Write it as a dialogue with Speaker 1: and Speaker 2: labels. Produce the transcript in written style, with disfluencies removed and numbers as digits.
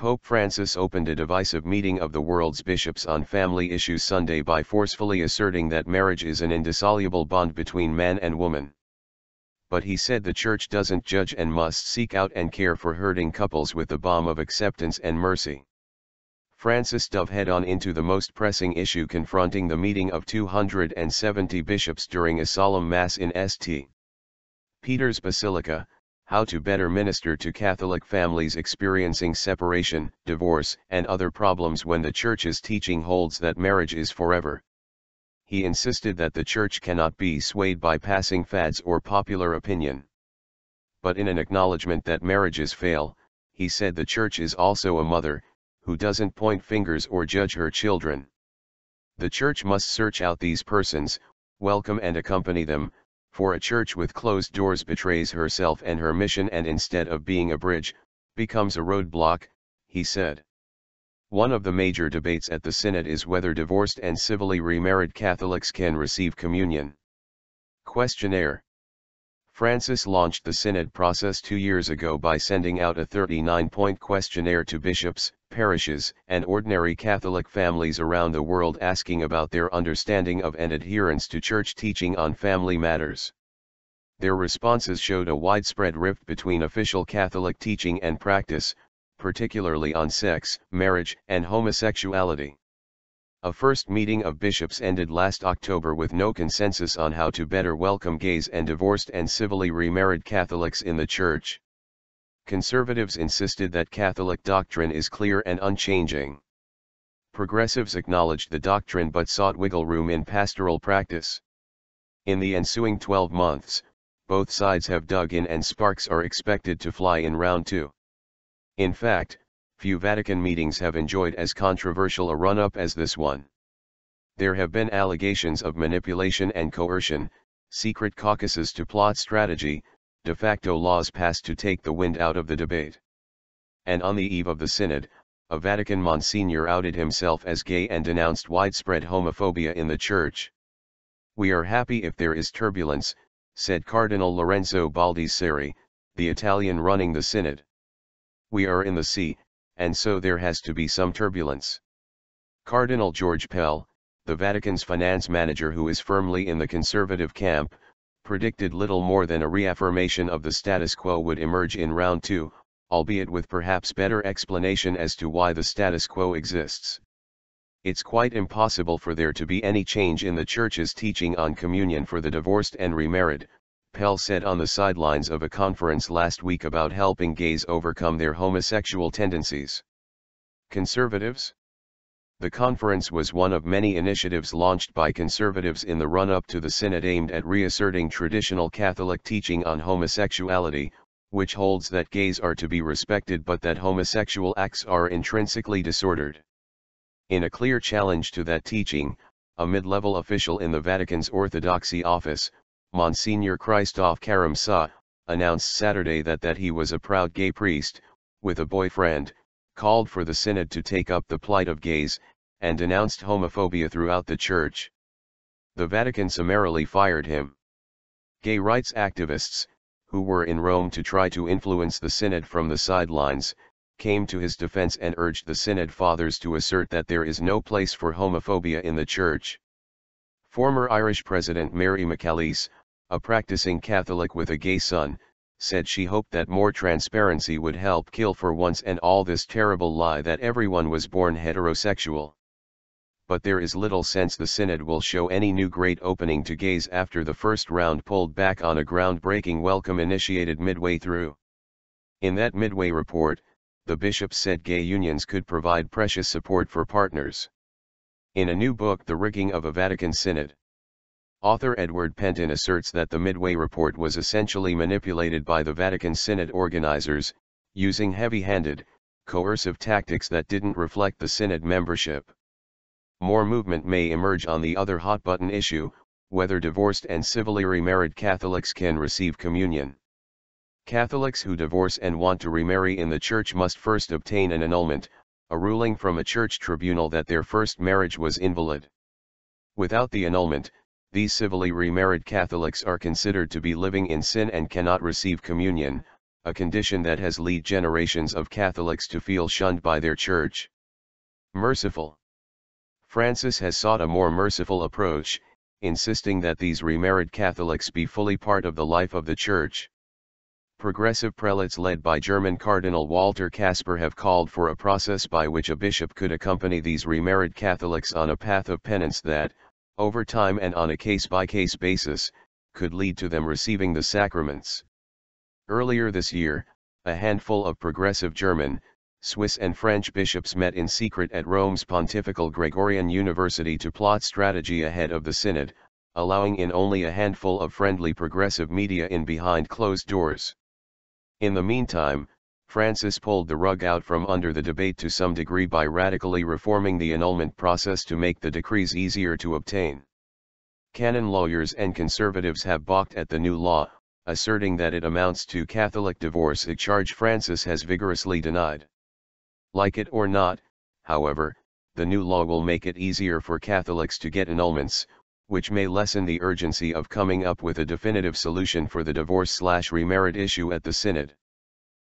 Speaker 1: Pope Francis opened a divisive meeting of the world's bishops on family issues Sunday by forcefully asserting that marriage is an indissoluble bond between man and woman. But he said the Church doesn't judge and must seek out and care for hurting couples with the balm of acceptance and mercy. Francis dove head-on into the most pressing issue confronting the meeting of 270 bishops during a solemn Mass in St. Peter's Basilica, how to better minister to Catholic families experiencing separation, divorce, and other problems when the Church's teaching holds that marriage is forever. He insisted that the Church cannot be swayed by passing fads or popular opinion. But in an acknowledgment that marriages fail, he said the Church is also a mother, who doesn't point fingers or judge her children. The Church must search out these persons, welcome and accompany them, for a church with closed doors betrays herself and her mission and instead of being a bridge, becomes a roadblock, he said. One of the major debates at the Synod is whether divorced and civilly remarried Catholics can receive communion. Questionnaire. Francis launched the Synod process 2 years ago by sending out a 39-point questionnaire to bishops, parishes, and ordinary Catholic families around the world asking about their understanding of and adherence to Church teaching on family matters. Their responses showed a widespread rift between official Catholic teaching and practice, particularly on sex, marriage, and homosexuality. A first meeting of bishops ended last October with no consensus on how to better welcome gays and divorced and civilly remarried Catholics in the Church. Conservatives insisted that Catholic doctrine is clear and unchanging. Progressives acknowledged the doctrine but sought wiggle room in pastoral practice. In the ensuing 12 months, both sides have dug in and sparks are expected to fly in round 2. In fact, few Vatican meetings have enjoyed as controversial a run-up as this one. There have been allegations of manipulation and coercion, secret caucuses to plot strategy, de facto laws passed to take the wind out of the debate. And on the eve of the Synod, a Vatican Monsignor outed himself as gay and denounced widespread homophobia in the Church. "We are happy if there is turbulence," said Cardinal Lorenzo Baldisseri, the Italian running the Synod. "We are in the sea, and so there has to be some turbulence." Cardinal George Pell, the Vatican's finance manager who is firmly in the conservative camp, predicted little more than a reaffirmation of the status quo would emerge in round 2, albeit with perhaps better explanation as to why the status quo exists. "It's quite impossible for there to be any change in the Church's teaching on communion for the divorced and remarried," Pell said on the sidelines of a conference last week about helping gays overcome their homosexual tendencies. Conservatives? The conference was one of many initiatives launched by conservatives in the run-up to the Synod aimed at reasserting traditional Catholic teaching on homosexuality, which holds that gays are to be respected but that homosexual acts are intrinsically disordered. In a clear challenge to that teaching, a mid-level official in the Vatican's Orthodoxy office, Monsignor Christophe Karamsa, announced Saturday that he was a proud gay priest, with a boyfriend, called for the Synod to take up the plight of gays, and denounced homophobia throughout the Church. The Vatican summarily fired him. Gay rights activists, who were in Rome to try to influence the Synod from the sidelines, came to his defense and urged the Synod Fathers to assert that there is no place for homophobia in the Church. Former Irish President Mary McAleese, a practicing Catholic with a gay son, said she hoped that more transparency would help kill for once and all this terrible lie that everyone was born heterosexual. But there is little sense the Synod will show any new great opening to gays after the first round pulled back on a groundbreaking welcome initiated midway through. In that midway report, the bishops said gay unions could provide precious support for partners. In a new book, The Rigging of a Vatican Synod, author Edward Penton asserts that the Midway Report was essentially manipulated by the Vatican Synod organizers, using heavy-handed, coercive tactics that didn't reflect the Synod membership. More movement may emerge on the other hot-button issue, whether divorced and civilly remarried Catholics can receive communion. Catholics who divorce and want to remarry in the Church must first obtain an annulment, a ruling from a church tribunal that their first marriage was invalid. Without the annulment, these civilly remarried Catholics are considered to be living in sin and cannot receive communion, a condition that has led generations of Catholics to feel shunned by their church. Merciful. Francis has sought a more merciful approach, insisting that these remarried Catholics be fully part of the life of the Church. Progressive prelates led by German Cardinal Walter Kasper have called for a process by which a bishop could accompany these remarried Catholics on a path of penance that, over time and on a case-by-case basis, could lead to them receiving the sacraments. Earlier this year, a handful of progressive German, Swiss and French bishops met in secret at Rome's Pontifical Gregorian University to plot strategy ahead of the synod, allowing in only a handful of friendly progressive media in behind closed doors. In the meantime, Francis pulled the rug out from under the debate to some degree by radically reforming the annulment process to make the decrees easier to obtain. Canon lawyers and conservatives have balked at the new law, asserting that it amounts to Catholic divorce, a charge Francis has vigorously denied. Like it or not, however, the new law will make it easier for Catholics to get annulments, which may lessen the urgency of coming up with a definitive solution for the divorce/remarriage issue at the synod.